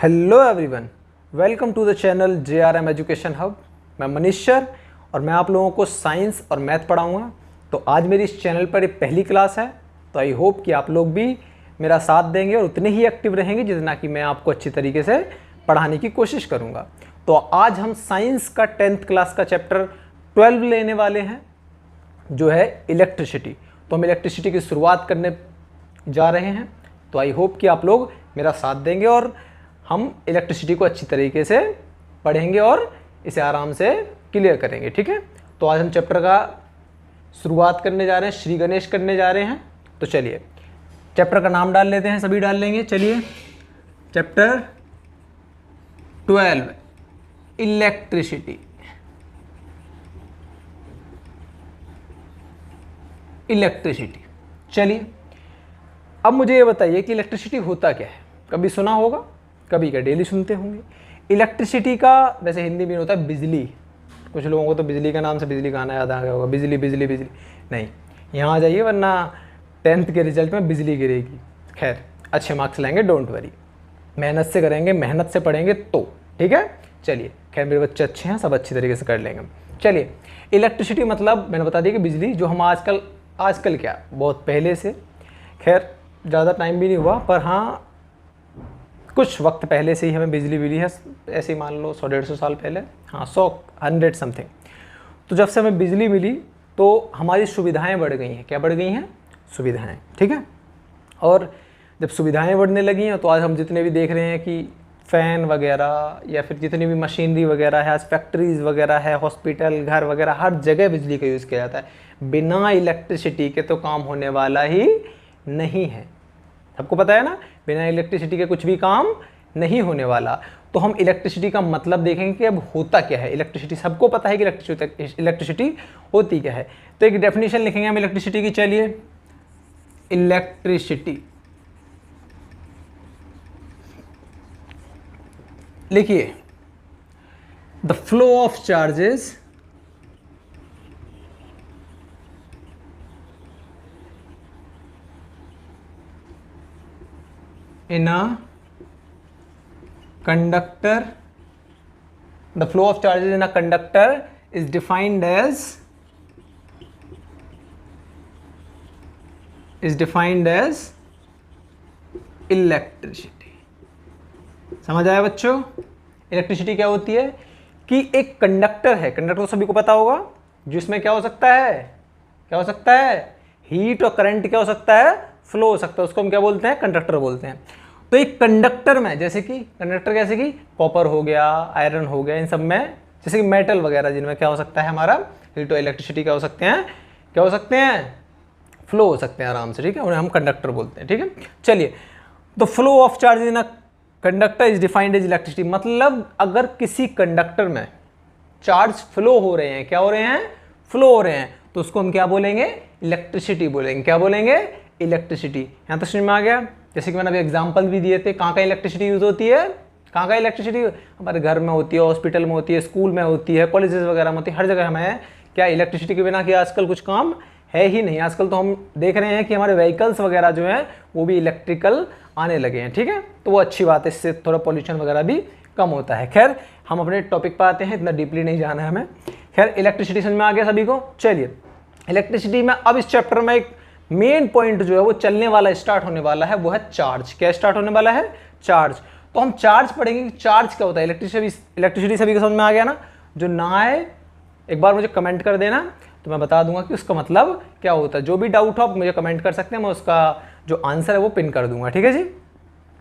Hello everyone, welcome to the channel JRM education hub. मैं Manish sir और मैं आप लोगों को साइंस और मैथ पढ़ाऊंगा। तो आज मेरी इस चैनल पर एक पहली क्लास है, तो आई होप कि आप लोग भी मेरा साथ देंगे और उतने ही एक्टिव रहेंगे जितना कि मैं आपको अच्छी तरीके से पढ़ाने की कोशिश करूँगा। तो आज हम साइंस का 10th क्लास का चैप्टर 12 लेने वाले हैं, जो है इलेक्ट्रिसिटी। तो हम इलेक्ट्रिसिटी की शुरुआत करने जा रहे हैं। तो आई होप कि आप लोग मेरा साथ देंगे और हम इलेक्ट्रिसिटी को अच्छी तरीके से पढ़ेंगे और इसे आराम से क्लियर करेंगे, ठीक है। तो आज हम चैप्टर का शुरुआत करने जा रहे हैं, श्री गणेश करने जा रहे हैं। तो चलिए चैप्टर का नाम डाल लेते हैं, सभी डाल लेंगे। चलिए चैप्टर 12 इलेक्ट्रिसिटी। इलेक्ट्रिसिटी, चलिए अब मुझे ये बताइए कि इलेक्ट्रिसिटी होता क्या है। कभी सुना होगा, कभी क्या डेली सुनते होंगे। इलेक्ट्रिसिटी का वैसे हिंदी में होता है बिजली। कुछ लोगों को तो बिजली का नाम से बिजली गाना याद आ गया होगा, बिजली बिजली बिजली। नहीं, यहाँ आ जाइए वरना 10th के रिजल्ट में बिजली गिरेगी। खैर अच्छे मार्क्स लाएंगे, डोंट वरी। मेहनत से करेंगे, मेहनत से पढ़ेंगे तो ठीक है। चलिए खैर मेरे बच्चे अच्छे हैं, सब अच्छी तरीके से कर लेंगे। चलिए इलेक्ट्रिसिटी मतलब मैंने बता दिया कि बिजली, जो हम आजकल क्या बहुत पहले से, खैर ज़्यादा टाइम भी नहीं हुआ पर हाँ कुछ वक्त पहले से ही हमें बिजली मिली है। ऐसे ही मान लो 100-150 साल पहले, हाँ 100 समथिंग। तो जब से हमें बिजली मिली तो हमारी सुविधाएं बढ़ गई हैं। क्या बढ़ गई हैं? सुविधाएं, ठीक है। और जब सुविधाएं बढ़ने लगी हैं तो आज हम जितने भी देख रहे हैं कि फ़ैन वगैरह या फिर जितनी भी मशीनरी वगैरह है, आज फैक्ट्रीज़ वगैरह है, हॉस्पिटल, घर वगैरह, हर जगह बिजली का यूज़ किया जाता है। बिना इलेक्ट्रिसिटी के तो काम होने वाला ही नहीं है। सबको पता है ना, बिना इलेक्ट्रिसिटी के कुछ भी काम नहीं होने वाला। तो हम इलेक्ट्रिसिटी का मतलब देखेंगे कि अब होता क्या है। इलेक्ट्रिसिटी सबको पता है कि इलेक्ट्रिसिटी होती क्या है। तो एक डेफिनेशन लिखेंगे हम इलेक्ट्रिसिटी की। चलिए इलेक्ट्रिसिटी लिखिए, the flow of charges in a conductor. The flow of charges in a conductor is defined as electricity. समझ आया बच्चों? इलेक्ट्रिसिटी क्या होती है कि एक कंडक्टर है, कंडक्टर तो सभी को पता होगा, जिसमें क्या हो सकता है, क्या हो सकता है, हीट और करंट क्या हो सकता है, फ्लो हो सकता है। उसको हम क्या बोलते हैं? कंडक्टर बोलते हैं। तो एक कंडक्टर में जैसे कि कंडक्टर कैसे कि कॉपर हो गया, आयरन हो गया, इन सब में जैसे कि मेटल वगैरह, जिनमें क्या हो सकता है हमारा हीट और इलेक्ट्रिसिटी क्या हो सकते हैं, क्या हो सकते हैं, फ्लो हो सकते हैं आराम से, ठीक है। उन्हें हम कंडक्टर बोलते हैं, ठीक है। चलिए तो flow of charge in a conductor is defined as electricity. मतलब अगर किसी कंडक्टर में चार्ज फ्लो हो रहे हैं, क्या हो रहे हैं, फ्लो हो रहे हैं, तो उसको हम क्या बोलेंगे, इलेक्ट्रिसिटी बोलेंगे। क्या बोलेंगे? इलेक्ट्रिसिटी। यहाँ तो समझ में आ गया। जैसे कि मैंने अभी एग्जांपल भी दिए थे, कहाँ का इलेक्ट्रिसिटी यूज होती है, कहाँ का इलेक्ट्रिसिटी हमारे घर में होती है, हॉस्पिटल में होती है, स्कूल में होती है, कॉलेजेस वगैरह में होती है, हर जगह हमें क्या इलेक्ट्रिसिटी के बिना कि आजकल कुछ काम है ही नहीं। आजकल तो हम देख रहे हैं कि हमारे व्हीकल्स वगैरह जो हैं वो भी इलेक्ट्रिकल आने लगे हैं, ठीक है। तो वो अच्छी बात है, इससे थोड़ा पॉल्यूशन वगैरह भी कम होता है। खैर हम अपने टॉपिक पर आते हैं, इतना डीपली नहीं जाना है हमें। खैर इलेक्ट्रिसिटी समझ में आ गया सभी को। चलिए इलेक्ट्रिसिटी में अब इस चैप्टर में एक मेन पॉइंट जो है वो चलने वाला, स्टार्ट होने वाला है, वो है चार्ज। क्या स्टार्ट होने वाला है? चार्ज। तो हम चार्ज पढ़ेंगे कि चार्ज क्या होता है। इलेक्ट्रिसिटी सभी को समझ में आ गया ना? जो ना आए एक बार मुझे कमेंट कर देना, तो मैं बता दूंगा कि उसका मतलब क्या होता है। जो भी डाउट हो आप मुझे कमेंट कर सकते हैं, मैं उसका जो आंसर है वो पिन कर दूंगा, ठीक है जी।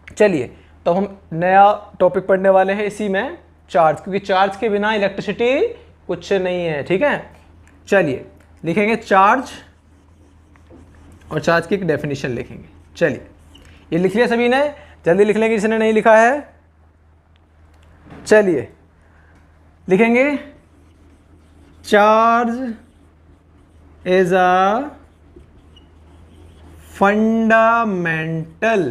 चलिए तो हम नया टॉपिक पढ़ने वाले हैं इसी में, चार्ज, क्योंकि चार्ज के बिना इलेक्ट्रिसिटी कुछ नहीं है, ठीक है। चलिए लिखेंगे चार्ज और चार्ज की एक डेफिनेशन लिखेंगे। चलिए ये लिख लिया सभी ने? जल्दी लिख लेंगे जिसने नहीं लिखा है। चलिए लिखेंगे charge is a fundamental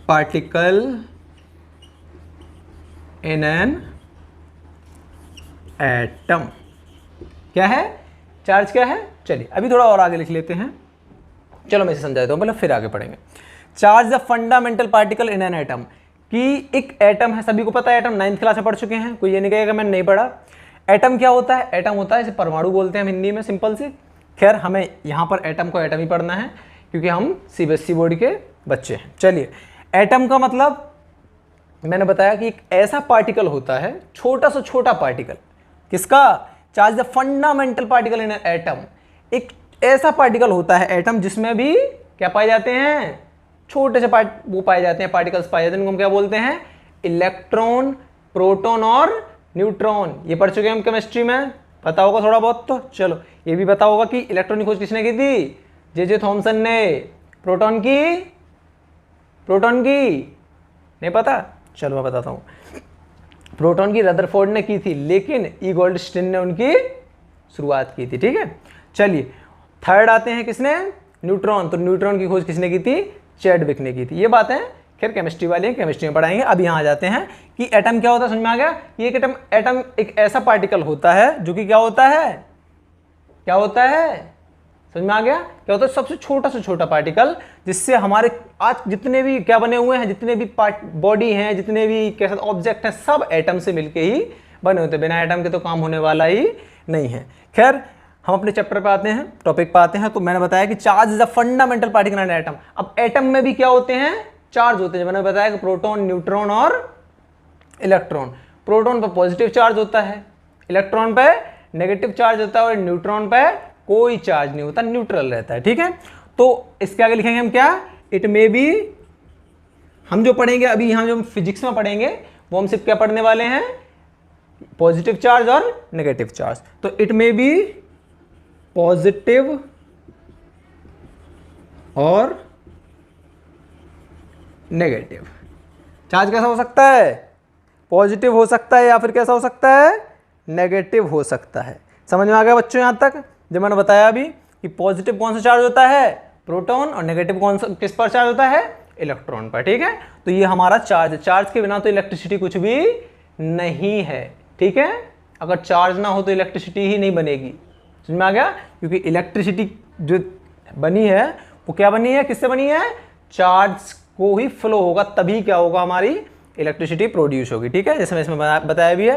particle in an atom. क्या है? चार्ज क्या है? चलिए अभी थोड़ा और आगे लिख लेते हैं। चलो मैं इसे समझाता हूँ, मतलब फिर आगे पढ़ेंगे। Charge the fundamental particle in an atom, कि एक एटम है, सभी को पता है एटम, 9th क्लास में पढ़ चुके हैं, कोई ये नहीं कहेगा मैंने नहीं पढ़ा। एटम क्या होता है? एटम होता है, इसे परमाणु बोलते हैं हम हिंदी में सिंपल से। खैर हमें यहाँ पर एटम को एटम ही पढ़ना है क्योंकि हम सीबीएसई बोर्ड के बच्चे हैं। चलिए, एटम का मतलब मैंने बताया कि एक ऐसा पार्टिकल होता है, छोटा से छोटा पार्टिकल, किसका? Charge the fundamental particle in atom, एक ऐसा पार्टिकल होता है एटम जिसमें भी क्या पाए जाते हैं? छोटे से वो पाए जाते हैं, पार्टिकल्स पाए जाते हैं, उनको हम क्या बोलते हैं? इलेक्ट्रॉन, प्रोटॉन और न्यूट्रॉन। ये पढ़ चुके हैं हम केमिस्ट्री में, पता होगा थोड़ा बहुत तो। चलो ये भी पता होगा कि इलेक्ट्रॉन की खोज किसने की थी? जे थॉमसन ने। प्रोटॉन की नहीं पता? चलो मैं बताता हूँ। प्रोटॉन की रदरफोर्ड ने की थी, लेकिन ई गोल्डस्टीन ने उनकी शुरुआत की थी। ठीक है, चलिए थर्ड आते हैं किसने? न्यूट्रॉन। तो न्यूट्रॉन की खोज किसने की थी? चैडविक ने की थी। ये बातें खैर केमिस्ट्री वाले हैं, केमिस्ट्री में पढ़ाएंगे। अब यहाँ आ जाते हैं कि एटम क्या होता है, समझ में आ गया? ये एटम एक ऐसा पार्टिकल होता है जो कि क्या होता है? समझ में आ गया? क्या होता है? सबसे छोटा से छोटा पार्टिकल, जिससे हमारे आज जितने भी क्या बने हुए हैं, जितने भी बॉडी हैं, जितने भी कैसे ऑब्जेक्ट हैं, सब एटम से मिलके ही बने होते हैं। बिना एटम के तो काम होने वाला ही नहीं है। खैर हम अपने चैप्टर पे आते हैं, टॉपिक पे आते हैं। तो मैंने बताया कि charge is the fundamental particle in atom. अब एटम में भी क्या होते हैं? चार्ज होते हैं। मैंने बताया कि प्रोटॉन, न्यूट्रॉन और इलेक्ट्रॉन। प्रोटॉन पर पॉजिटिव चार्ज होता है, इलेक्ट्रॉन पे नेगेटिव चार्ज होता है और न्यूट्रॉन पे कोई चार्ज नहीं होता, न्यूट्रल रहता है। ठीक है, तो इसके आगे लिखेंगे हम क्या? It may be. हम जो पढ़ेंगे अभी यहाँ जो फिजिक्स में पढ़ेंगे वो हम सिर्फ क्या पढ़ने वाले हैं? पॉजिटिव चार्ज और नेगेटिव चार्ज। तो इट मे बी पॉजिटिव और नेगेटिव। चार्ज कैसा हो सकता है? पॉजिटिव हो सकता है या फिर कैसा हो सकता है? नेगेटिव हो सकता है। समझ में आ गया बच्चों यहाँ तक? जो मैंने बताया अभी कि पॉजिटिव कौन सा चार्ज होता है? प्रोटॉन, और नेगेटिव कौन सा किस पर चार्ज होता है? इलेक्ट्रॉन पर। ठीक है, तो ये हमारा चार्ज है। चार्ज के बिना तो इलेक्ट्रिसिटी कुछ भी नहीं है। ठीक है, अगर चार्ज ना हो तो इलेक्ट्रिसिटी ही नहीं बनेगी। समझ में आ गया? क्योंकि इलेक्ट्रिसिटी जो बनी है वो क्या बनी है? किससे बनी है? चार्ज को ही फ्लो होगा, तभी क्या होगा? हमारी इलेक्ट्रिसिटी प्रोड्यूस होगी। ठीक है, जैसे मैं इसमें बताया भी है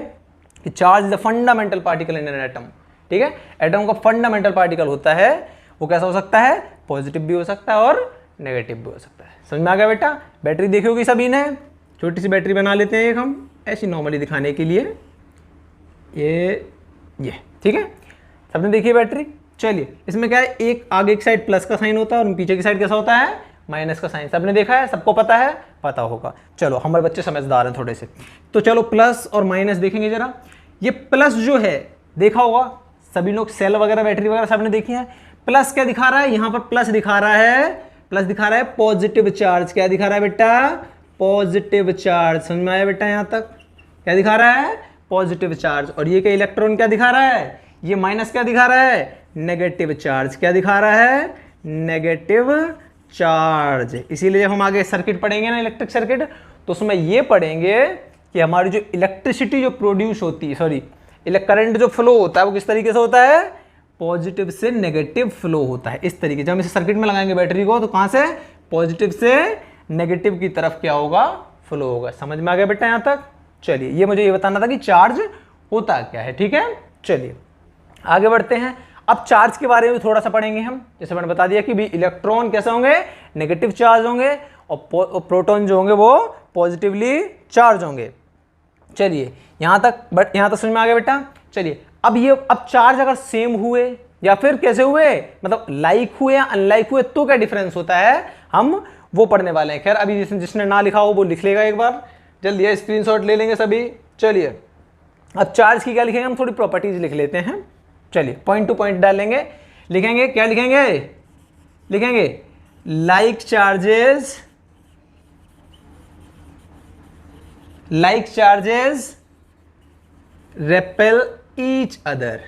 कि charge is the fundamental particle in an atom. ठीक है, एटम का फंडामेंटल पार्टिकल होता है, वो कैसा हो सकता है? पॉजिटिव भी हो सकता है और नेगेटिव भी हो सकता है। समझ में आ गया बेटा? बैटरी देखी होगी सभी ने, छोटी सी बैटरी बना लेते हैं एक हम ऐसी नॉर्मली दिखाने के लिए। ये ठीक है, सबने देखी है बैटरी। चलिए, इसमें क्या है? एक आगे की साइड प्लस का साइन होता है और पीछे की साइड कैसा होता है? माइनस का साइन। सबने देखा है, सबको पता है? पता होगा। चलो हमारे बच्चे समझदार हैं थोड़े से, तो चलो प्लस और माइनस देखेंगे जरा। ये प्लस जो है, देखा होगा सभी लोग, सेल वगैरह बैटरी वगैरह सबने देखी है। प्लस क्या दिखा रहा है? यहाँ पर प्लस दिखा रहा है पॉजिटिव चार्ज। क्या दिखा रहा है बेटा? Positive charge. समझ में आया बेटा? यहाँ तक क्या दिखा रहा है? Positive charge. और ये क्या इलेक्ट्रॉन क्या दिखा रहा है? ये माइनस क्या दिखा रहा है? Negative charge. क्या दिखा रहा है? Negative charge. इसीलिए जब हम आगे सर्किट पढ़ेंगे ना, इलेक्ट्रिक सर्किट, तो उसमें ये पढ़ेंगे कि हमारी जो इलेक्ट्रिसिटी जो प्रोड्यूस होती है, सॉरी करंट जो फ्लो होता है वो किस तरीके से होता है? पॉजिटिव से नेगेटिव फ्लो होता है। इस तरीके जब हम इसे सर्किट में लगाएंगे बैटरी को, तो कहां से? पॉजिटिव से नेगेटिव की तरफ क्या होगा? फ्लो होगा। समझ में आ गया बेटा यहाँ तक? चलिए, ये मुझे ये बताना था कि चार्ज होता क्या है। ठीक है, चलिए आगे बढ़ते हैं। अब चार्ज के बारे में थोड़ा सा पढ़ेंगे हम। जैसे मैंने बता दिया कि भी इलेक्ट्रॉन कैसे होंगे? नेगेटिव चार्ज होंगे, और प्रोटॉन जो होंगे वो पॉजिटिवली चार्ज होंगे। चलिए यहाँ तक समझ में आ गया बेटा? चलिए अब चार्ज अगर सेम हुए या फिर कैसे हुए, मतलब लाइक हुए या अनलाइक हुए, तो क्या डिफरेंस होता है, हम वो पढ़ने वाले हैं। खैर अभी जिसने ना लिखा हो वो लिख लेगा एक बार जल्दी, स्क्रीनशॉट ले लेंगे सभी। चलिए अब चार्ज की क्या लिखेंगे, हम थोड़ी प्रॉपर्टीज लिख लेते हैं। चलिए पॉइंट टू पॉइंट डालेंगे, लिखेंगे क्या लिखेंगे like charges repel each other.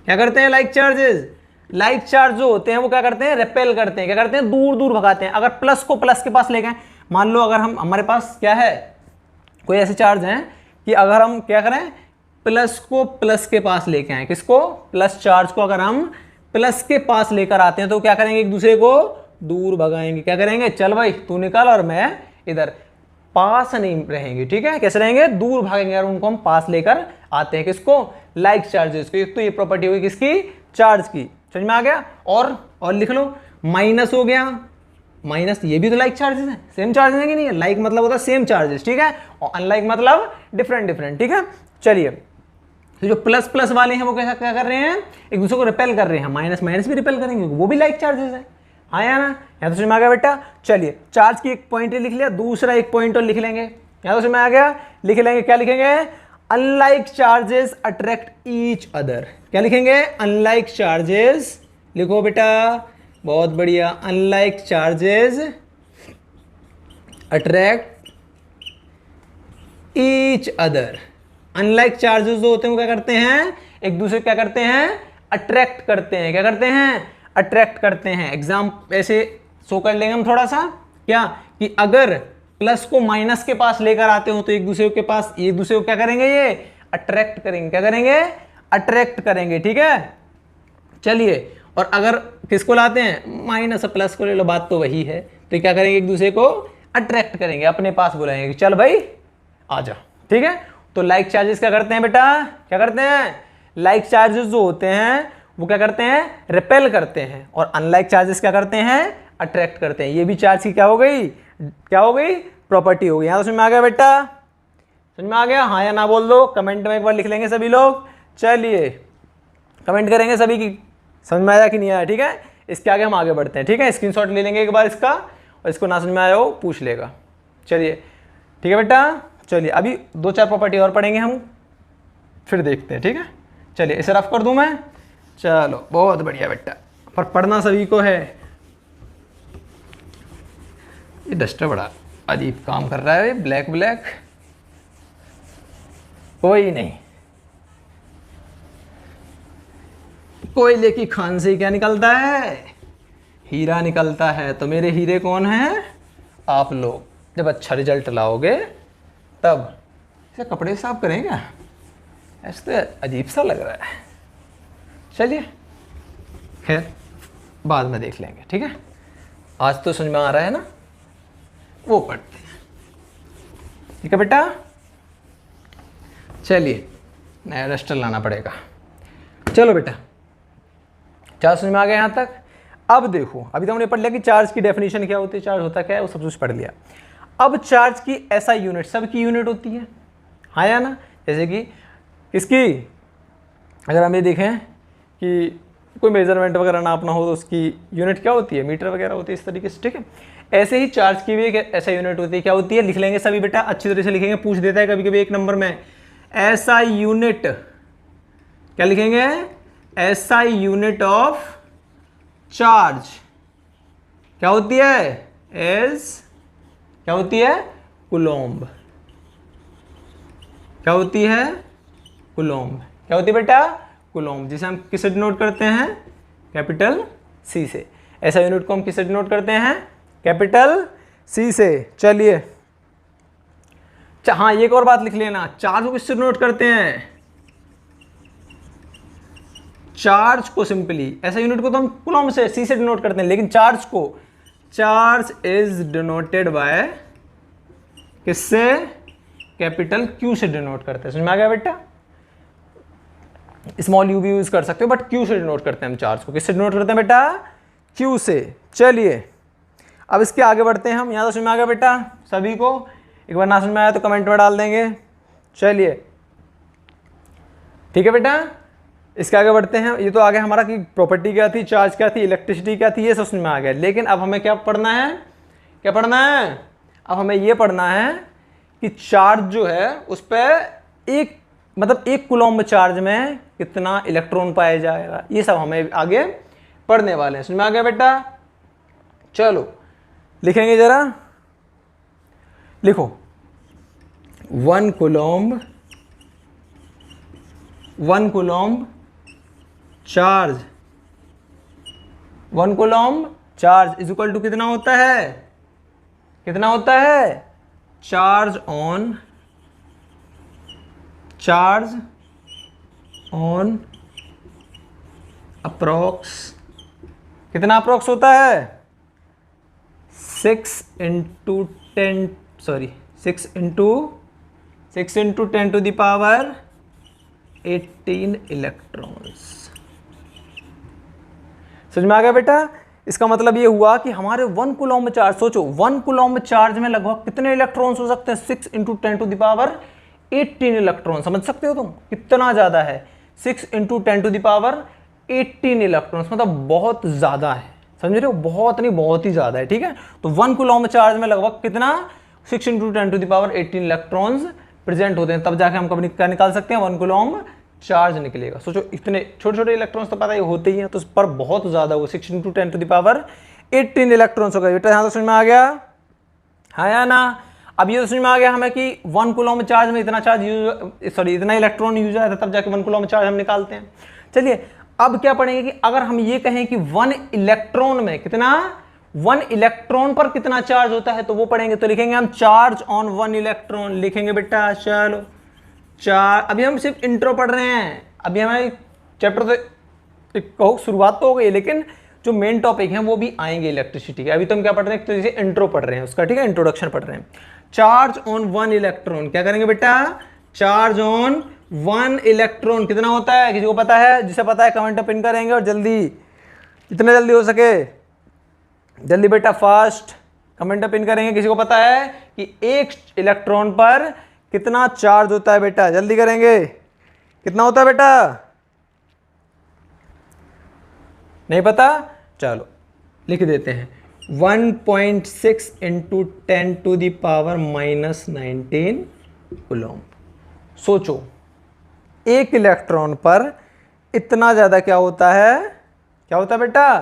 क्या करते हैं लाइक चार्ज जो होते हैं वो क्या करते हैं, रेपेल करते हैं, क्या करते हैं, दूर दूर भगाते हैं। अगर प्लस को प्लस के पास ले गए, मान लो अगर हमारे पास क्या है, कोई ऐसे चार्ज हैं कि अगर हम क्या करें, प्लस को प्लस के पास लेके आए, किसको, प्लस चार्ज को अगर हम प्लस के पास लेकर आते हैं तो क्या करेंगे, एक दूसरे को दूर भगाएंगे। क्या करेंगे, चल भाई तू निकाल और मैं इधर, पास नहीं रहेंगे, ठीक है। कैसे रहेंगे, दूर भागेंगे और उनको हम पास लेकर आते हैं। किसको, लाइक चार्जेस को। एक तो ये प्रॉपर्टी होगी किसकी, चार्ज की। समझ में आ गया। और लिख लो, माइनस हो गया, माइनस ये भी तो लाइक चार्जेस है, सेम चार्जेस है कि नहीं है। लाइक मतलब होता है सेम चार्जेस, ठीक है, और अनलाइक मतलब डिफरेंट डिफरेंट, ठीक है। चलिए, तो जो प्लस प्लस वाले हैं वो कैसा क्या कर रहे हैं, एक दूसरे को रिपेल कर रहे हैं। माइनस माइनस भी रिपेल करेंगे, वो भी लाइक चार्जेस है। हाँ या ना, यहाँ तो समझ में आ गया बेटा। चलिए, चार्ज की एक पॉइंट लिख लिया, दूसरा एक पॉइंट और लिख लेंगे। यहाँ तो समझ में आ गया, लिख लेंगे। क्या लिखेंगे, unlike charges attract each other. क्या लिखेंगे, अनलाइक चार्जेस, लिखो बेटा, बहुत बढ़िया। Unlike charges attract each other. Unlike charges जो होते हैं वो क्या करते हैं, एक दूसरे क्या करते हैं, अट्रैक्ट करते हैं। क्या करते हैं, अट्रैक्ट करते हैं। एग्जाम ऐसे शो कर लेंगे हम थोड़ा सा, क्या कि अगर प्लस को माइनस के पास लेकर आते हो तो एक दूसरे के पास, एक दूसरे को क्या करेंगे, ये अट्रैक्ट करेंगे। क्या करेंगे, अट्रैक्ट करेंगे, ठीक है। चलिए, और अगर किसको लाते हैं, माइनस प्लस को ले लो, बात तो वही है। तो क्या करेंगे, एक दूसरे को अट्रैक्ट करेंगे, अपने पास बुलाएंगे, चल भाई आ जा, ठीक है। तो लाइक चार्जेस क्या करते हैं बेटा, क्या करते हैं, लाइक चार्जेस जो होते हैं वो क्या करते हैं, रिपेल करते हैं, और अनलाइक चार्जेस क्या करते हैं, अट्रैक्ट करते हैं। ये भी चार्ज की क्या हो गई, क्या हो गई, प्रॉपर्टी हो गई। यहां तो समझ में आ गया बेटा, समझ में आ गया, हाँ या ना बोल दो, कमेंट में एक बार लिख लेंगे सभी लोग। चलिए, कमेंट करेंगे सभी की, समझ में आया कि नहीं आया, ठीक है। इसके आगे हम आगे बढ़ते हैं, ठीक है। स्क्रीनशॉट ले लेंगे एक बार इसका, और इसको ना समझ में आया हो पूछ लेगा। चलिए, ठीक है बेटा। चलिए, अभी 2-4 प्रॉपर्टी और पढ़ेंगे हम, फिर देखते हैं, ठीक है। चलिए, इसे रफ कर दूं मैं, चलो बहुत बढ़िया बेटा, पर पढ़ना सभी को है। ये डस्टर बड़ा अजीब काम कर रहा है, ब्लैक ब्लैक, कोई नहीं। कोयले की खान से क्या निकलता है, हीरा निकलता है। तो मेरे हीरे कौन हैं, आप लोग। जब अच्छा रिजल्ट लाओगे तब। इसे कपड़े साफ करें क्या, ऐसे तो अजीब सा लग रहा है। चलिए, खैर बाद में देख लेंगे, ठीक है। आज तो समझ में आ रहा है ना, वो पढ़ते हैं, ठीक है बेटा। चलिए, नया रजिस्टर लाना पड़ेगा। चलो बेटा, चार्ज समझ में आ गया यहाँ तक। अब देखो, अभी तो हमने पढ़ लिया कि चार्ज की डेफिनेशन क्या होती है, चार्ज होता क्या है, वो सब कुछ पढ़ लिया। अब चार्ज की ऐसा यूनिट, सबकी यूनिट होती है, हाँ या ना। जैसे कि किसकी, अगर हम ये देखें कि कोई मेजरमेंट वगैरह नापना हो तो उसकी यूनिट क्या होती है, मीटर वगैरह होती है, इस तरीके से, ठीक है। ऐसे ही चार्ज की भी एक ऐसा यूनिट होती है, क्या होती है, लिख लेंगे सभी बेटा, अच्छी तरह से लिखेंगे, पूछ देता है कभी कभी एक नंबर में। ऐसा यूनिट, क्या लिखेंगे, ऐसा यूनिट ऑफ चार्ज क्या होती है, एज, क्या होती है, कूलम्ब। क्या होती है, कूलम्ब। क्या होती है बेटा, कूलम्ब, जिसे हम किससे डिनोट करते हैं, कैपिटल सी से। ऐसा यूनिट को हम किससे डिनोट करते हैं, कैपिटल सी से। चलिए, हाँ एक और बात लिख लेना, चार्ज को किससे डिनोट करते हैं, चार्ज को सिंपली, ऐसा यूनिट को तो हम कूलम्ब से, सी से डिनोट करते हैं, लेकिन चार्ज को, चार्ज इज डिनोटेड बाय किससे, कैपिटल क्यू से डिनोट करते हैं। समझ में आ गया बेटा, स्मॉल यू भी यूज कर सकते हो, बट क्यू से डिनोट करते हैं हम चार्ज को। किससे डिनोट करते हैं बेटा, क्यू से। चलिए, अब इसके आगे बढ़ते हैं हम। यहाँ तो समझ में आ गया बेटा सभी को, एक बार ना समझ में आया तो कमेंट में डाल देंगे। चलिए, ठीक है बेटा, इसके आगे बढ़ते हैं। ये तो आगे हमारा कि प्रॉपर्टी क्या थी, चार्ज क्या थी, इलेक्ट्रिसिटी क्या थी, ये सब समझ में आ गया। लेकिन अब हमें क्या पढ़ना है, क्या पढ़ना है, अब हमें ये पढ़ना है कि चार्ज जो है उस पर एक, मतलब एक कूलम्ब चार्ज में कितना इलेक्ट्रॉन पाया जाएगा, ये सब हमें आगे पढ़ने वाले हैं। समझ में आ गया बेटा। चलो लिखेंगे जरा, लिखो 1 coulomb charge, 1 coulomb charge is equal to कितना होता है, कितना होता है, चार्ज ऑन अप्रॉक्स, कितना अप्रॉक्स होता है, 6 into 10 to the power 18 electrons. समझ में आ गया बेटा? इसका मतलब ये हुआ कि हमारे 1 कूलम्ब चार्ज, सोचो 1 कूलम्ब चार्ज में लगभग कितने इलेक्ट्रॉन्स हो सकते हैं? 6 into 10 to the power 18 electron. समझ सकते हो तुम कितना ज्यादा है? 6 into 10 to the power 18 electrons, मतलब बहुत ज्यादा है। समझ रहे हो? बहुत नहीं, बहुत ही ज्यादा है। ठीक है, तो 1 कूलम्ब चार्ज में लगभग कितना? 6 into 10 to the power 18 electrons present होते हैं, तब जाके हम कब क्या निकाल सकते हैं? 1 कूलम्ब चार्ज निकलेगा। सोचो इतने छोटे छोटे इलेक्ट्रॉन्स तो पता ही होते ही हैं, तो उस पर बहुत ज्यादा होगा। 6 into 10 to the power 18 electrons होगा। बेटा यहाँ तो समझ में आ गया? हाँ या ना? अब ये तो समझ में आ गया हमें कि 1 कूलम्ब चार्ज में इतना चार्ज इतना इलेक्ट्रॉन यूज आया था, तब जाके 1 कूलम्ब चार्ज हम निकालते हैं। चलिए अब क्या पढ़ेंगे कि अगर हम ये कहें कि 1 इलेक्ट्रॉन में कितना, 1 इलेक्ट्रॉन पर कितना चार्ज होता है, तो वो पढ़ेंगे। तो लिखेंगे हम चार्ज ऑन 1 इलेक्ट्रॉन लिखेंगे बेटा। चलो अभी हम सिर्फ इंट्रो पढ़ रहे हैं, अभी हमारे चैप्टर तो कहो शुरुआत तो हो गई, लेकिन जो मेन टॉपिक है वो भी आएंगे इलेक्ट्रिसिटी के। अभी तो हम क्या पढ़ रहे हैं? तो जैसे इंट्रो पढ़ रहे हैं उसका, ठीक है, इंट्रोडक्शन पढ़ रहे हैं। चार्ज ऑन 1 इलेक्ट्रॉन क्या करेंगे बेटा? चार्ज ऑन 1 इलेक्ट्रॉन कितना होता है? किसी को पता है? जिसे पता है कमेंट पिन करेंगे, और जल्दी, जितने जल्दी हो सके जल्दी बेटा फास्ट कमेंट पिन करेंगे। किसी को पता है कि 1 इलेक्ट्रॉन पर कितना चार्ज होता है? बेटा जल्दी करेंगे, कितना होता है बेटा? नहीं पता? चलो लिख देते हैं 1.6 into 10 to the power -19 coulomb. सोचो 1 इलेक्ट्रॉन पर इतना ज़्यादा क्या होता है? क्या होता है बेटा?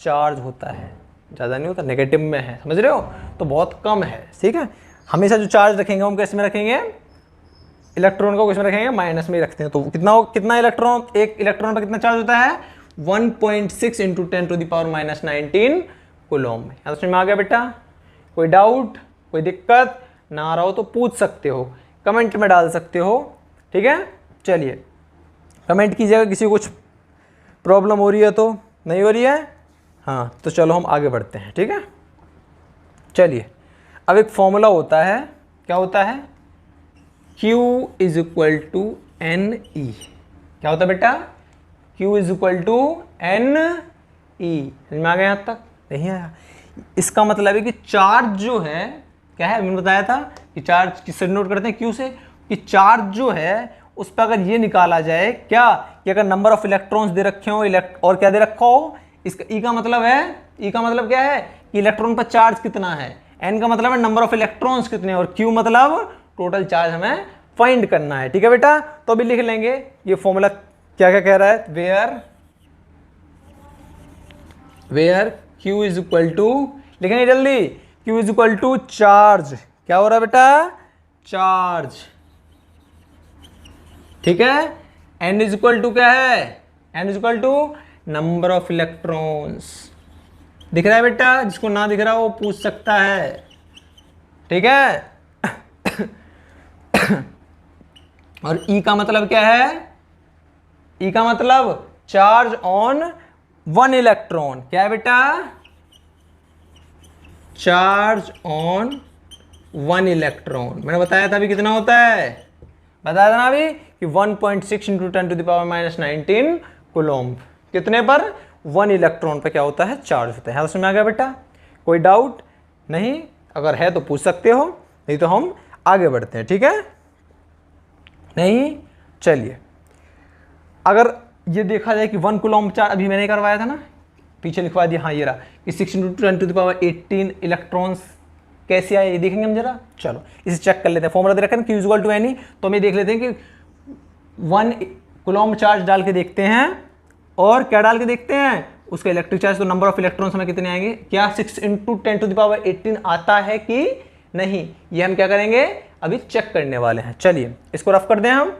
चार्ज होता है। ज़्यादा नहीं होता, नेगेटिव में है, समझ रहे हो? तो बहुत कम है। ठीक है, हमेशा जो चार्ज रखेंगे हम किस में रखेंगे? इलेक्ट्रॉन को किस में रखेंगे? माइनस में ही रखते हैं। तो कितना इलेक्ट्रॉन, 1 इलेक्ट्रॉन पर कितना चार्ज होता है? 1.6 into 10 to the power -19 coulomb. यहाँ तो समझ में आ गया बेटा? कोई डाउट, कोई दिक्कत ना आ रहा हो तो पूछ सकते हो, कमेंट में डाल सकते हो। ठीक है, चलिए कमेंट कीजिएगा किसी को कुछ प्रॉब्लम हो रही है तो। नहीं हो रही है? हाँ, तो चलो हम आगे बढ़ते हैं। ठीक है, चलिए अब एक फॉर्मूला होता है, क्या होता है? Q is equal to N E. क्या होता है बेटा? Q is equal to N E. समझ में आ गया? यहाँ तक नहीं आया? इसका मतलब है कि चार्ज जो है, क्या है, मैंने बताया था कि चार्ज किससे नोट करते हैं? Q से। कि चार्ज जो है उस पर अगर ये निकाला जाए क्या, कि अगर नंबर ऑफ इलेक्ट्रॉन्स दे रखे हो और क्या दे रखा हो, इसका ई का मतलब है, ई का मतलब क्या है कि इलेक्ट्रॉन पर चार्ज कितना है, एन का मतलब है नंबर ऑफ इलेक्ट्रॉन्स कितने, और क्यू मतलब टोटल चार्ज हमें फाइंड करना है। ठीक है बेटा, तो अभी लिख लेंगे ये फॉर्मूला क्या क्या कह रहा है। Where Q is equal to, लिखेंगे जल्दी, Q is equal to charge. क्या हो रहा है बेटा? चार्ज। ठीक है, एन इज इक्वल टू क्या है? N is equal to number of electrons. दिख रहा है बेटा? जिसको ना दिख रहा हो वो पूछ सकता है। ठीक है और ई का मतलब क्या है? ई का मतलब चार्ज ऑन 1 इलेक्ट्रॉन। क्या है बेटा? Charge on 1 electron. मैंने बताया था अभी कितना होता है, बताया था ना अभी कि 1.6 into 10 to the power -19 coulomb. कितने पर? 1 इलेक्ट्रॉन पर क्या होता है? चार्ज होता है। यहाँ समझ में आ गया बेटा? कोई डाउट नहीं? अगर है तो पूछ सकते हो, नहीं तो हम आगे बढ़ते हैं। ठीक है, नहीं? चलिए अगर ये देखा जाए कि 1 कूलम्ब चार्ज, अभी मैंने करवाया था ना, पीछे लिखवा दिया, हाँ ये रहा कि 6 into 10 to the power 18 electrons कैसे आए ये देखेंगे हम जरा। चलो इसे चेक कर लेते हैं। फॉर्मूला दे रखा है Q इक्वल टू एन। तो हम ये देख लेते हैं कि 1 कूलम्ब चार्ज डाल के देखते हैं, और क्या डाल के देखते हैं? उसका इलेक्ट्रिक चार्ज। तो नंबर ऑफ इलेक्ट्रॉन्स हमें कितने आएंगे? क्या 6 इंटू 10 टू द पावर 18 आता है कि नहीं? ये हम क्या करेंगे? अभी चेक करने वाले हैं। चलिए इसको रफ कर दें, हम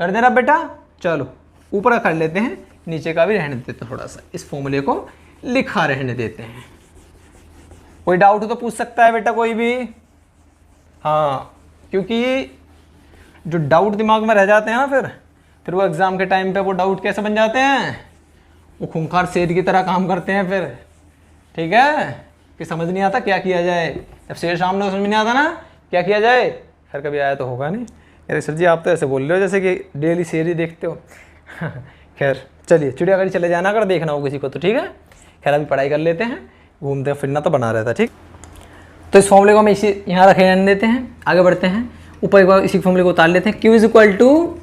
कर दें रफ बेटा। चलो ऊपर का कर लेते हैं, नीचे का भी रहने देते हैं, थोड़ा सा इस फॉर्मूले को लिखा रहने देते हैं। कोई डाउट हो तो पूछ सकता है बेटा कोई भी। हाँ, क्योंकि जो डाउट दिमाग में रह जाते हैं ना, फिर वो एग्जाम के टाइम पे वो डाउट कैसे बन जाते हैं? वो खूंखार शेर की तरह काम करते हैं फिर। ठीक है, कि समझ नहीं आता क्या किया जाए, जब शेर सामने समझ नहीं आता ना क्या किया जाए। खैर कभी आया तो होगा नहीं। अरे सर जी आप तो ऐसे बोल रहे हो जैसे कि डेली शेर ही देखते हो। खैर चलिए चिड़ियाघर चले जाना अगर देखना हो किसी को तो, ठीक है। खैर अभी पढ़ाई कर लेते हैं, घूमते फिरना तो बना रहता है, ठीक। तो इस फॉर्मूले को हम इसी यहाँ रखे रहने देते हैं, आगे बढ़ते हैं। ऊपर एक बार इसी फॉर्मूले को उतार लेते हैं। Q is equal to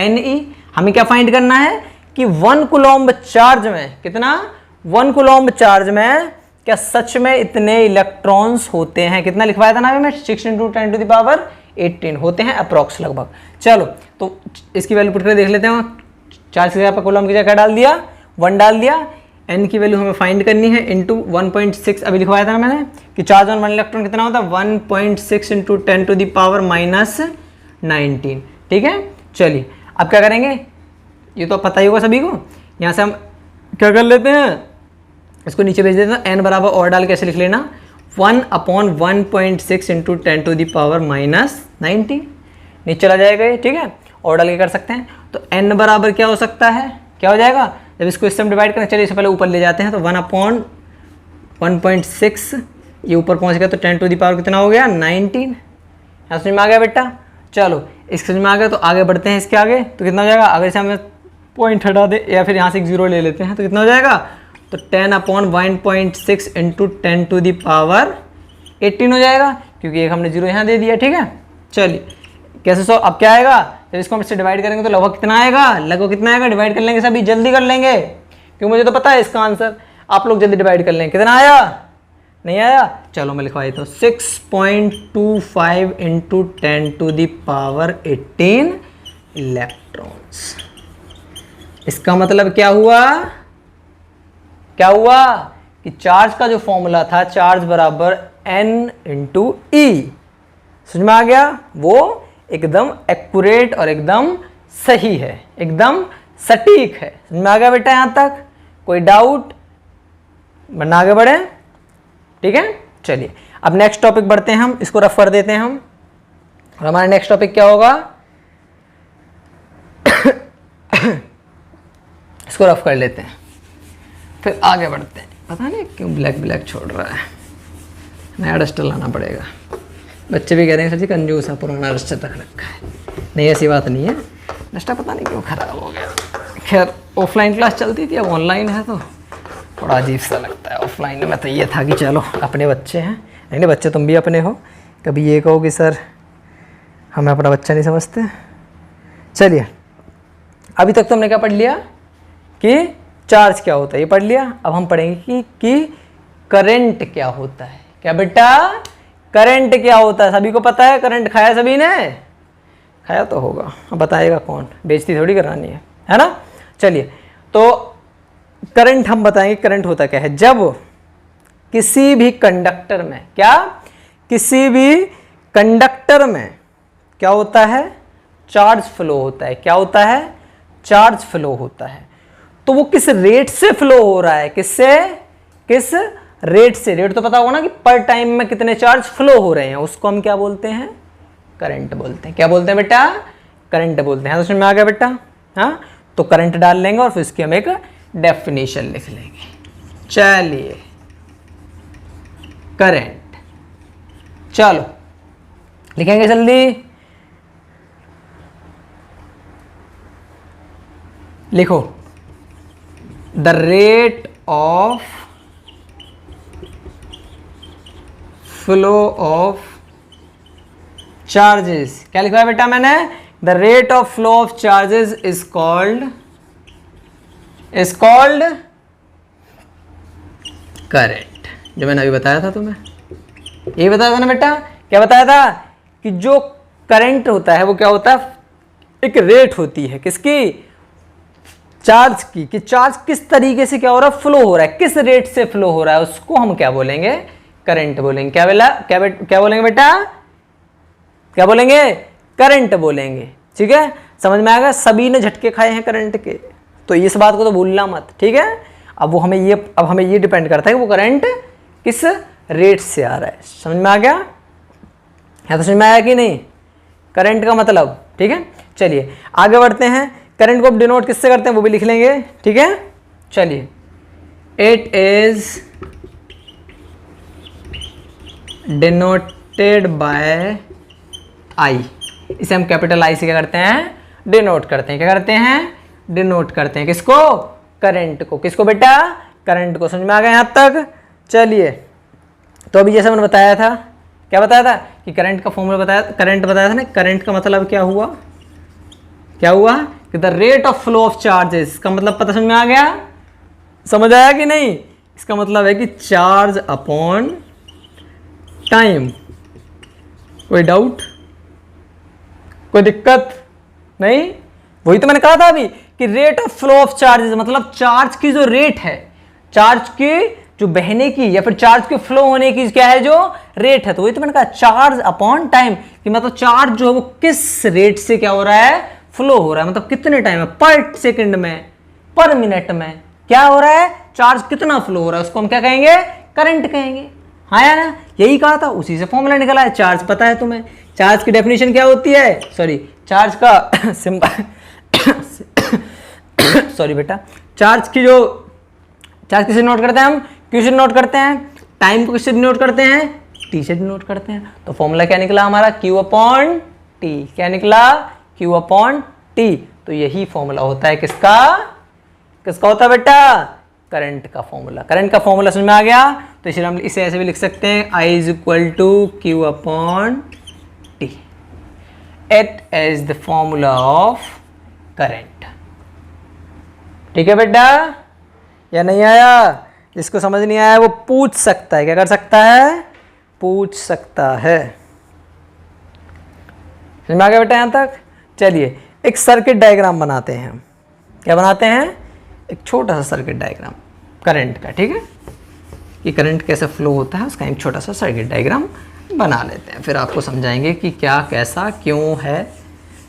NE। हमें क्या फाइंड करना है कि 1 कूलम्ब चार्ज में कितना, 1 कूलम्ब चार्ज में क्या सच में इतने इलेक्ट्रॉन्स होते हैं। कितना लिखवाया था ना मैं, 6 × 10⁻18 होते हैं अप्रॉक्स लगभग। चलो तो इसकी वैल्यू पुट कर देख लेते हैं। चार्ज की जगह पर कूलम्ब की जगह क्या डाल दिया, 1 डाल दिया। n की वैल्यू हमें फाइंड करनी है इंटू 1.6 अभी लिखवाया था ना मैंने कि चार्ज ऑन 1 इलेक्ट्रॉन कितना होता है 1.6 × 10⁻19। ठीक है। चलिए अब क्या करेंगे, ये तो पता ही होगा सभी को। यहाँ से हम क्या कर लेते हैं, इसको नीचे भेज देते हैं। n बराबर और डाल कैसे लिख लेना, 1/1.6 × 10⁻19 नीचे चला जाएगा ये, ठीक है। और डाल के कर सकते हैं तो n बराबर क्या हो सकता है, क्या हो जाएगा जब इसको इससे हम डिवाइड करें। चलिए इससे पहले ऊपर ले जाते हैं तो 1/1.6 ये ऊपर पहुंच गया तो 10⁻, कितना हो गया 19। यहाँ समझ में आ गया बेटा। चलो इसके समझ में आ गया तो आगे बढ़ते हैं इसके आगे तो कितना हो जाएगा। अगर इसे हमें पॉइंट हटा दे या फिर यहाँ से एक 0 ले लेते हैं तो कितना हो जाएगा, तो 10/1.6 × 10⁻18 हो जाएगा, क्योंकि एक हमने 0 यहाँ दे दिया, ठीक है। चलिए कैसे सो अब क्या आएगा, जब इसको हम इससे डिवाइड करेंगे तो लगभग कितना आएगा, लगभग कितना आएगा, डिवाइड कर लेंगे सभी, जल्दी कर लेंगे क्योंकि मुझे तो पता है इसका आंसर। आप लोग जल्दी डिवाइड कर लेंगे। कितना आया, नहीं आया, चलो मैं लिखवा देता हूँ 6.25 × 10⁻18 इलेक्ट्रॉन्स। इसका मतलब क्या हुआ, क्या हुआ कि चार्ज का जो फॉर्मूला था चार्ज बराबर N × E, समझ में आ गया, वो एकदम एक्यूरेट और एकदम सही है, एकदम सटीक है। समझ में आ गया बेटा, यहां तक कोई डाउट, वरना आगे बढ़े, ठीक है। चलिए अब नेक्स्ट टॉपिक बढ़ते हैं हम, इसको रफ कर देते हैं हम। और हमारा नेक्स्ट टॉपिक क्या होगा, इसको रफ कर लेते हैं फिर आगे बढ़ते हैं। पता नहीं क्यों ब्लैक छोड़ रहा है, नया डस्टर लाना पड़ेगा। बच्चे भी कह रहे हैं सर जी कंजूस है, पुराना डस्टर रख रखा है। नहीं ऐसी बात नहीं है, डस्टर पता नहीं क्यों खराब हो गया। खैर ऑफलाइन क्लास चलती थी, अब ऑनलाइन है तो थोड़ा अजीब सा लगता है। ऑफलाइन में तो ये था कि चलो अपने बच्चे हैं, नहीं बच्चे तुम भी अपने हो, कभी ये कहो कि सर हमें अपना बच्चा नहीं समझते। चलिए अभी तक तो हमने क्या पढ़ लिया कि चार्ज क्या होता है, ये पढ़ लिया। अब हम पढ़ेंगे कि करंट क्या होता है। क्या बेटा, करंट क्या होता है, सभी को पता है। करंट खाया सभी ने, खाया तो होगा, अब बताएगा कौन, बेइज्जती थोड़ी करानी है ना। चलिए तो करंट हम बताएंगे करंट होता क्या है। जब किसी भी कंडक्टर में, क्या किसी भी कंडक्टर में क्या होता है, चार्ज फ्लो होता है। क्या होता है, चार्ज फ्लो होता है। तो वो किस रेट से फ्लो हो रहा है, किससे, किस रेट से। रेट तो पता होगा ना कि पर टाइम में कितने चार्ज फ्लो हो रहे हैं, उसको हम क्या बोलते हैं, करंट बोलते हैं। क्या बोलते हैं बेटा, करंट बोलते हैं। समझ में आ गया बेटा। हाँ तो करंट डाल लेंगे और फिर इसकी हम एक डेफिनेशन लिख लेंगे। चलिए करंट, चलो लिखेंगे जल्दी, लिखो। The rate of flow of charges, क्या लिखा है बेटा मैंने, the rate of flow of charges is called current. जो मैंने अभी बताया था तुम्हें, ये बताया था ना बेटा। क्या बताया था कि जो करंट होता है वो क्या होता है, एक रेट होती है किसकी, चार्ज की, कि चार्ज किस तरीके से क्या हो रहा है, फ्लो हो रहा है, किस रेट से फ्लो हो रहा है, उसको हम क्या बोलेंगे, करंट बोलेंगे। क्या बोला, क्या बोलेंगे बेटा, क्या बोलेंगे, करंट बोलेंगे। ठीक है, समझ में आ गया। सभी ने झटके खाए हैं करंट के, तो इस बात को तो भूलना मत, ठीक है। अब हमें ये डिपेंड करता है कि वो करंट किस रेट से आ रहा है। समझ में आ गया, है तो समझ में आया कि नहीं, करंट का मतलब, ठीक है। चलिए आगे बढ़ते हैं। करंट को अब डिनोट किससे करते हैं वो भी लिख लेंगे, ठीक है। चलिए, इट इज डिनोटेड बाय आई। इसे हम कैपिटल आई से क्या करते हैं, डिनोट करते हैं। क्या करते हैं, डिनोट करते हैं। किसको, करंट को। किसको बेटा, करंट को। समझ में आ गया यहाँ तक। चलिए, तो अभी जैसे मैंने बताया था, क्या बताया था कि करंट का फॉर्मूला बताया, करंट बताया था ना। करंट का मतलब क्या हुआ, क्या हुआ कि the rate of flow of charges का मतलब पता समझ में आ गया, समझ आया कि नहीं। इसका मतलब है कि चार्ज अपॉन टाइम। कोई डाउट, कोई दिक्कत नहीं। वही तो मैंने कहा था अभी कि rate of flow of charges मतलब चार्ज की जो रेट है, चार्ज की जो बहने की या फिर चार्ज के फ्लो होने की क्या है, जो रेट है। तो वही तो मैंने कहा चार्ज अपॉन टाइम, कि मतलब चार्ज जो है वो किस रेट से क्या हो रहा है, फ्लो हो रहा है। मतलब कितने टाइम में, पर सेकंड में, पर मिनट में क्या हो रहा है, चार्ज कितना फ्लो हो रहा है, उसको हम क्या कहेंगे, करंट कहेंगे। हाँ या ना, यही कहा था, उसी से फॉर्मूला निकला है। चार्ज पता है तुम्हें, चार्ज की डेफिनेशन क्या होती है, सॉरी चार्ज का सिंबल सॉरी बेटा, चार्ज की जो, चार्ज किसे नोट करते हैं हम, क्यू से नोट करते हैं। टाइम को किससे नोट करते हैं, टी से नोट करते हैं। तो फॉर्मूला क्या निकला हमारा, क्यू अपॉन टी। क्या निकला, क्यू अपॉन टी। तो यही फॉर्मूला होता है किसका, किसका होता है बेटा, करंट का फॉर्मूला। करंट का फॉर्मूला समझ में आ गया। तो इसलिए हम इसे ऐसे भी लिख सकते हैं, I is equal to Q upon T. It is the formula of current. ठीक है बेटा, या नहीं आया। जिसको समझ नहीं आया वो पूछ सकता है। क्या कर सकता है, पूछ सकता है। समझ में आ गया बेटा यहां तक। चलिए एक सर्किट डायग्राम बनाते हैं। क्या बनाते हैं, एक छोटा सा सर्किट डायग्राम करंट का। ठीक है, कि करंट कैसे फ्लो होता है उसका एक छोटा सा सर्किट डायग्राम बना लेते हैं। फिर आपको समझाएंगे कि क्या, कैसा, क्यों है,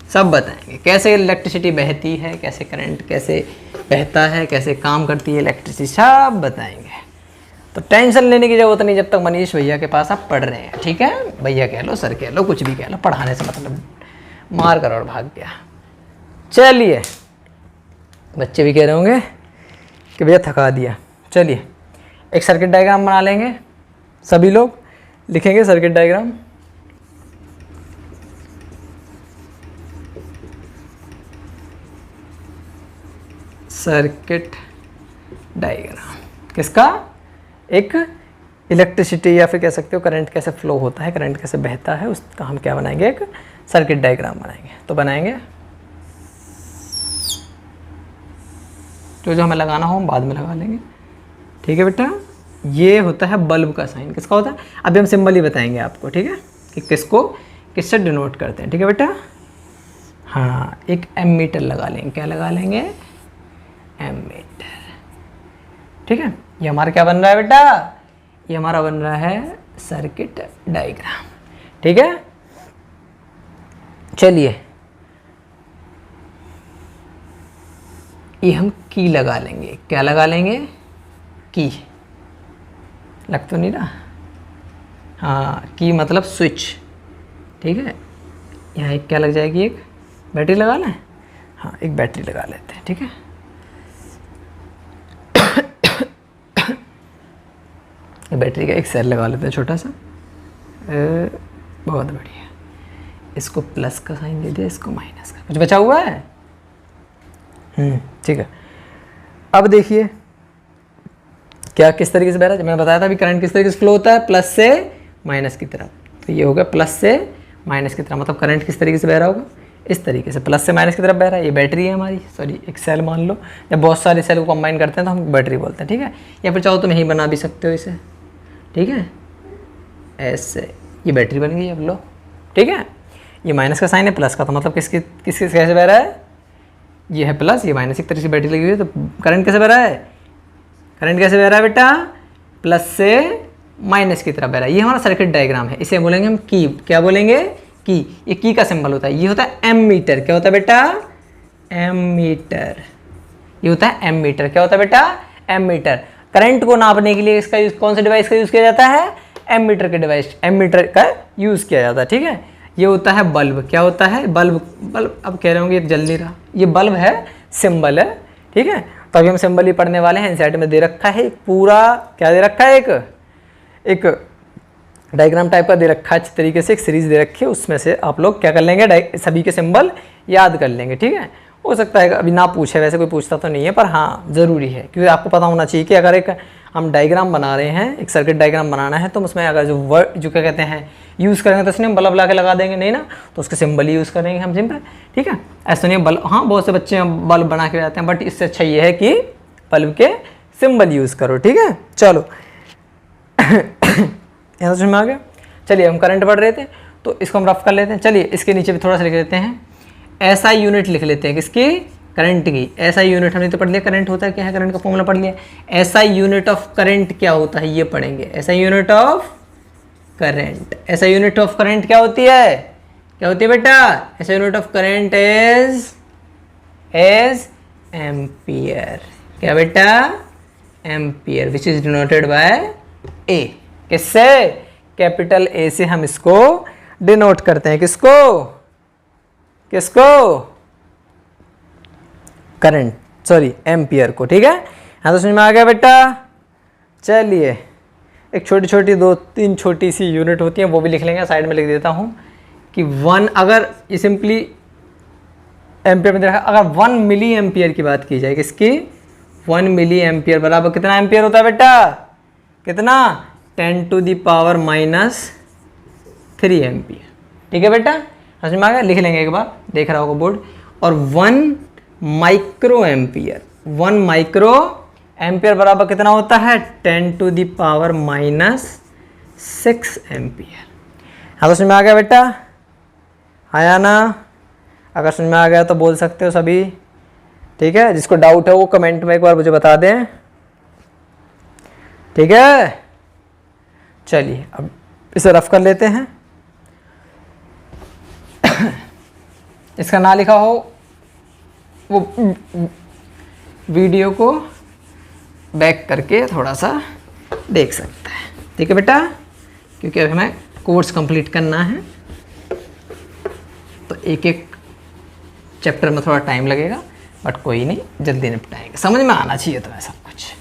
सब बताएंगे। कैसे इलेक्ट्रिसिटी बहती है, कैसे करंट कैसे बहता है, कैसे काम करती है इलेक्ट्रिसिटी, सब बताएंगे। तो टेंशन लेने की जरूरत नहीं जब तक मनीष भैया के पास आप पढ़ रहे हैं। ठीक है, भैया कह लो, सर कह लो, कुछ भी कह लो, पढ़ाने से मतलब मार कर और भाग गया। चलिए, बच्चे भी कह रहे होंगे कि भैया थका दिया। चलिए एक सर्किट डायग्राम बना लेंगे, सभी लोग लिखेंगे सर्किट डायग्राम। सर्किट डायग्राम किसका, एक इलेक्ट्रिसिटी या फिर कह सकते हो करंट कैसे फ्लो होता है, करंट कैसे बहता है, उसका हम क्या बनाएंगे, एक सर्किट डायग्राम बनाएंगे। तो बनाएंगे, जो जो हमें लगाना हो हम बाद में लगा लेंगे। ठीक है बेटा, ये होता है बल्ब का साइन। किसका होता है, अभी हम सिंबल ही बताएंगे आपको। ठीक है, कि किसको किससे डिनोट करते हैं। ठीक है बेटा, हाँ एक एमीटर लगा लेंगे। क्या लगा लेंगे, एमीटर। ठीक है, ये हमारा क्या बन रहा है बेटा, ये हमारा बन रहा है सर्किट डायग्राम। ठीक है, चलिए ये हम की लगा लेंगे। क्या लगा लेंगे, की। लग तो नहीं रहा, हाँ की मतलब स्विच। ठीक है, यहाँ एक क्या लग जाएगी, एक बैटरी लगा लें। हाँ एक बैटरी लगा लेते हैं। ठीक है, बैटरी का एक सेल लगा लेते हैं छोटा सा। बहुत बढ़िया, इसको प्लस का साइन दे दिया, इसको माइनस का। कुछ बचा हुआ है, ठीक है। अब देखिए क्या किस तरीके से बह रहा है। मैंने बताया था अभी करंट किस तरीके से फ्लो होता है, प्लस से माइनस की तरफ। तो ये होगा प्लस से माइनस की तरफ, मतलब करंट किस तरीके से बह रहा होगा, इस तरीके से प्लस से माइनस की तरफ बह रहा है। ये बैटरी है हमारी, सॉरी एक सेल मान लो। जब बहुत सारे सेल को कंबाइन करते हैं तो हम बैटरी बोलते हैं। ठीक है, या फिर चाहो तो यहीं बना भी सकते हो इसे। ठीक है, ऐसे ये बैटरी बन गई अब लो। ठीक है, ये माइनस का साइन है, प्लस का, तो मतलब किसके किसके कैसे बह रहा है, ये है प्लस, ये माइनस। एक तरह से बैटरी लगी हुई है, तो करंट कैसे बह रहा है, करंट कैसे बह रहा है बेटा, प्लस से माइनस की तरफ बह रहा है। ये हमारा सर्किट डायग्राम है, इसे बोलेंगे हम की। क्या बोलेंगे, की। ये की का सिंबल होता है, ये होता है एमीटर। क्या होता है बेटा, एमीटर। ये होता है एमीटर। क्या होता है बेटा, एमीटर। करंट को नापने के लिए इसका यूज, कौन से डिवाइस का यूज किया जाता है, एमीटर के डिवाइस, एमीटर का यूज किया जाता है। ठीक है, ये होता है बल्ब। क्या होता है, बल्ब। बल्ब अब कह रहे होंगे ये जल नहीं रहा, ये बल्ब है, सिंबल है। ठीक है, तो अभी हम सिंबल ही पढ़ने वाले हैं। इनसाइड में दे रखा है एक पूरा, क्या दे रखा है, एक डायग्राम टाइप का दे रखा है अच्छी तरीके से, एक सीरीज दे रखी है, उसमें से आप लोग क्या कर लेंगे, सभी के सिंबल याद कर लेंगे। ठीक है, हो सकता है अभी ना पूछे, वैसे कोई पूछता तो नहीं है, पर हाँ ज़रूरी है क्योंकि आपको पता होना चाहिए कि अगर एक हम डायग्राम बना रहे हैं, एक सर्किट डायग्राम बनाना है, तो उसमें अगर जो वर्ड जो क्या कहते हैं यूज़ करेंगे तो इसमें हम बल्ब ला के लगा देंगे नहीं ना, तो उसके सिंबल ही यूज़ करेंगे हम सिंपल। ठीक है, ऐसा नहीं बल्ब, हाँ बहुत से बच्चे बल्ब बना के जाते हैं, बट इससे अच्छा ये है कि बल्ब के सिंबल यूज़ करो। ठीक है, चलो यहाँ समझ में आ गया। चलिए हम करंट पढ़ रहे थे तो इसको हम रफ कर लेते हैं। चलिए इसके नीचे भी थोड़ा सा लिख लेते हैं, एसआई यूनिट लिख लेते हैं, किसकी, करंट की। एसआई यूनिट हमने तो पढ़ लिया, करंट होता है क्या है, करंट का फॉर्मूला पढ़ लिया। एसआई यूनिट ऑफ करंट क्या होता है ये पढ़ेंगे, SI unit of current. SI unit of current क्या होती है, क्या होती है बेटा, SI unit of current is ampere. क्या बेटा, ampere, which is denoted by A. किससे, कैपिटल ए से हम इसको डिनोट करते हैं, किसको, किसको, करंट, सॉरी एम्पियर को। ठीक है, हाँ तो समझ में आ गया बेटा। चलिए एक छोटी छोटी 2-3 छोटी सी यूनिट होती हैं वो भी लिख लेंगे, साइड में लिख देता हूँ कि 1, अगर ये सिंपली एम्पियर में देखा, अगर 1 मिली एम्पियर की बात की जाए, किसकी, 1 मिली एम्पियर बराबर कितना एम्पियर होता है बेटा, कितना, 10⁻³ एम्पियर। ठीक है बेटा, समझ में आ गया, लिख लेंगे एक बार, देख रहा होगा बोर्ड। और 1 माइक्रो एम्पियर, 1 माइक्रो एम्पियर बराबर कितना होता है, 10⁻⁶ एम्पियर। हाँ तो समझ में आ गया बेटा, आया ना, अगर समझ में आ गया तो बोल सकते हो सभी। ठीक है, जिसको डाउट है वो कमेंट में एक बार मुझे बता दें। ठीक है, चलिए अब इसे रफ कर लेते हैं। इसका ना लिखा हो वो वीडियो को बैक करके थोड़ा सा देख सकता है। ठीक है बेटा, क्योंकि अभी हमें कोर्स कंप्लीट करना है तो एक एक चैप्टर में थोड़ा टाइम लगेगा, बट कोई नहीं, जल्दी निपटाएंगे, समझ में आना चाहिए तुम्हें सब कुछ।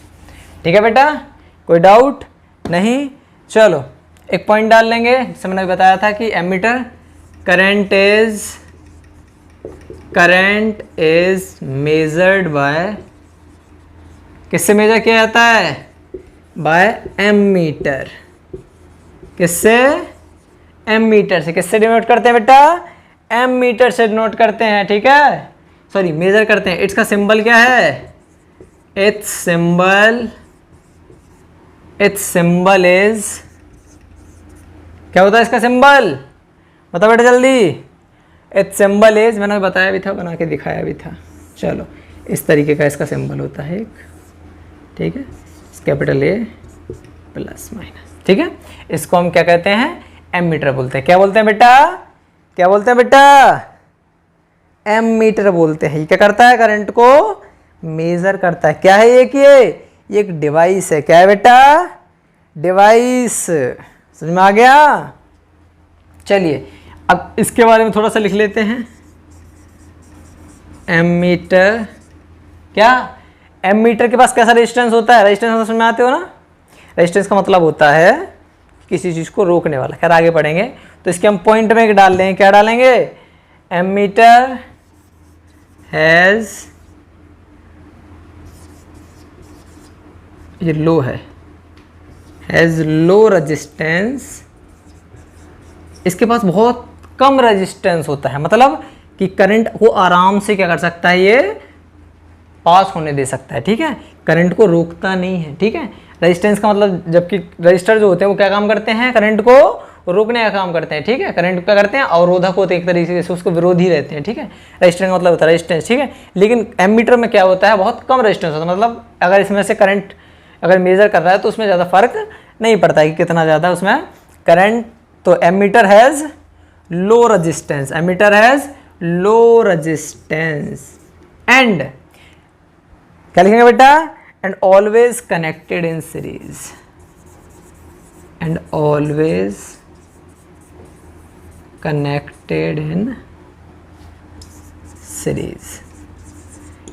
ठीक है बेटा, कोई डाउट नहीं। चलो एक पॉइंट डाल लेंगे, जैसे मैंने बताया था कि ammeter current is measured by, किससे मेजर किया जाता है, बाय एमीटर। किससे, एमीटर से। किससे डिनोट करते हैं बेटा, एमीटर से डिनोट करते हैं। ठीक है, सॉरी मेजर करते हैं। इट्स का सिंबल क्या है, इट्स सिंबल इज, क्या होता है इसका सिंबल, बता बेटा जल्दी। इट्स सिंबल इज, मैंने बताया भी था, बना के दिखाया भी था। चलो इस तरीके का इसका सिंबल होता है एक। ठीक है, कैपिटल ए प्लस माइनस। ठीक है, इसको हम क्या कहते हैं, एमीटर बोलते हैं। क्या बोलते हैं बेटा, क्या बोलते हैं बेटा, एमीटर बोलते हैं। ये क्या करता है, करंट को मेजर करता है। क्या है ये, कि ये एक डिवाइस है। क्या है बेटा, डिवाइस। समझ में आ गया। चलिए अब इसके बारे में थोड़ा सा लिख लेते हैं। एमीटर, क्या, एमीटर के पास कैसा रेजिस्टेंस होता है, रेजिस्टेंस समझ में आते हो ना, रेजिस्टेंस का मतलब होता है किसी चीज़ को रोकने वाला। खैर आगे पढ़ेंगे तो इसके हम पॉइंट में डाल देंगे, क्या डालेंगे, एमीटर हैज़, ये लो है, हैज़ लो रेजिस्टेंस। इसके पास बहुत कम रेजिस्टेंस होता है, मतलब कि करंट को आराम से क्या कर सकता है, ये पास होने दे सकता है। ठीक है, करंट को रोकता नहीं है। ठीक है, रेजिस्टेंस का मतलब, जबकि रजिस्टर जो होते हैं वो क्या काम करते हैं, करंट को रोकने का काम करते हैं। ठीक है, करंट क्या करते हैं, अवरोधक होते हैं एक तरीके से, उसको विरोधी रहते हैं। ठीक है, रेजिस्टेंस का मतलब होता है रेजिस्टेंस। ठीक है, लेकिन एमीटर में क्या होता है, बहुत कम रेजिस्टेंस होता है, मतलब अगर इसमें से करंट अगर मेजर कर रहा है तो उसमें ज़्यादा फर्क नहीं पड़ता है कि कितना ज़्यादा उसमें करंट। तो ammeter has low resistance, ammeter has low resistance and, क्या लिखेंगे बेटा, and always connected in series, and always connected in series.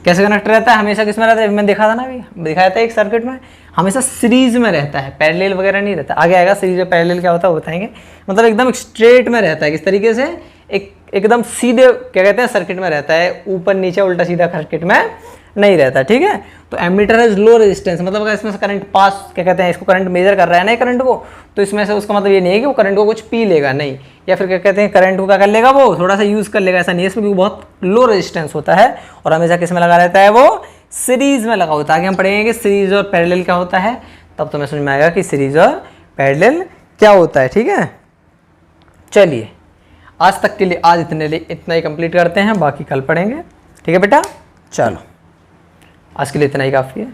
कैसे कनेक्ट रहता है? हमेशा किस में रहता है? मैंने देखा था ना, अभी दिखाया था एक सर्किट में, हमेशा सीरीज में रहता है, पैरेलल वगैरह नहीं रहता। आगे आएगा सीरीज में पैरेलल क्या होता है वो बताएंगे। मतलब एकदम स्ट्रेट में रहता है, किस तरीके से? एकदम सीधे क्या कहते हैं सर्किट में रहता है, ऊपर नीचे उल्टा सीधा सर्किट में नहीं रहता, ठीक है। तो एमीटर इज लो रेजिस्टेंस, मतलब अगर इसमें से करंट पास, क्या कहते हैं, इसको करंट मेजर कर रहा है ना करंट को, तो इसमें से उसका मतलब ये नहीं है कि वो करंट को कुछ पी लेगा, नहीं, या फिर क्या कहते हैं करंट को क्या कर लेगा, वो थोड़ा सा यूज कर लेगा, ऐसा नहीं है इसमें, क्योंकि बहुत लो रेजिस्टेंस होता है और हमेशा किस में लगा रहता है, वो सीरीज में लगा होता है। आगे हम पढ़ेंगे कि सीरीज और पैरेलल क्या होता है, तब तुम्हें समझ में आएगा कि सीरीज और पैरेलल क्या होता है, ठीक है। चलिए आज तक के लिए आज इतना ही कंप्लीट करते हैं, बाकी कल पढ़ेंगे, ठीक है बेटा। चलो आज के लिए इतना ही काफ़ी है।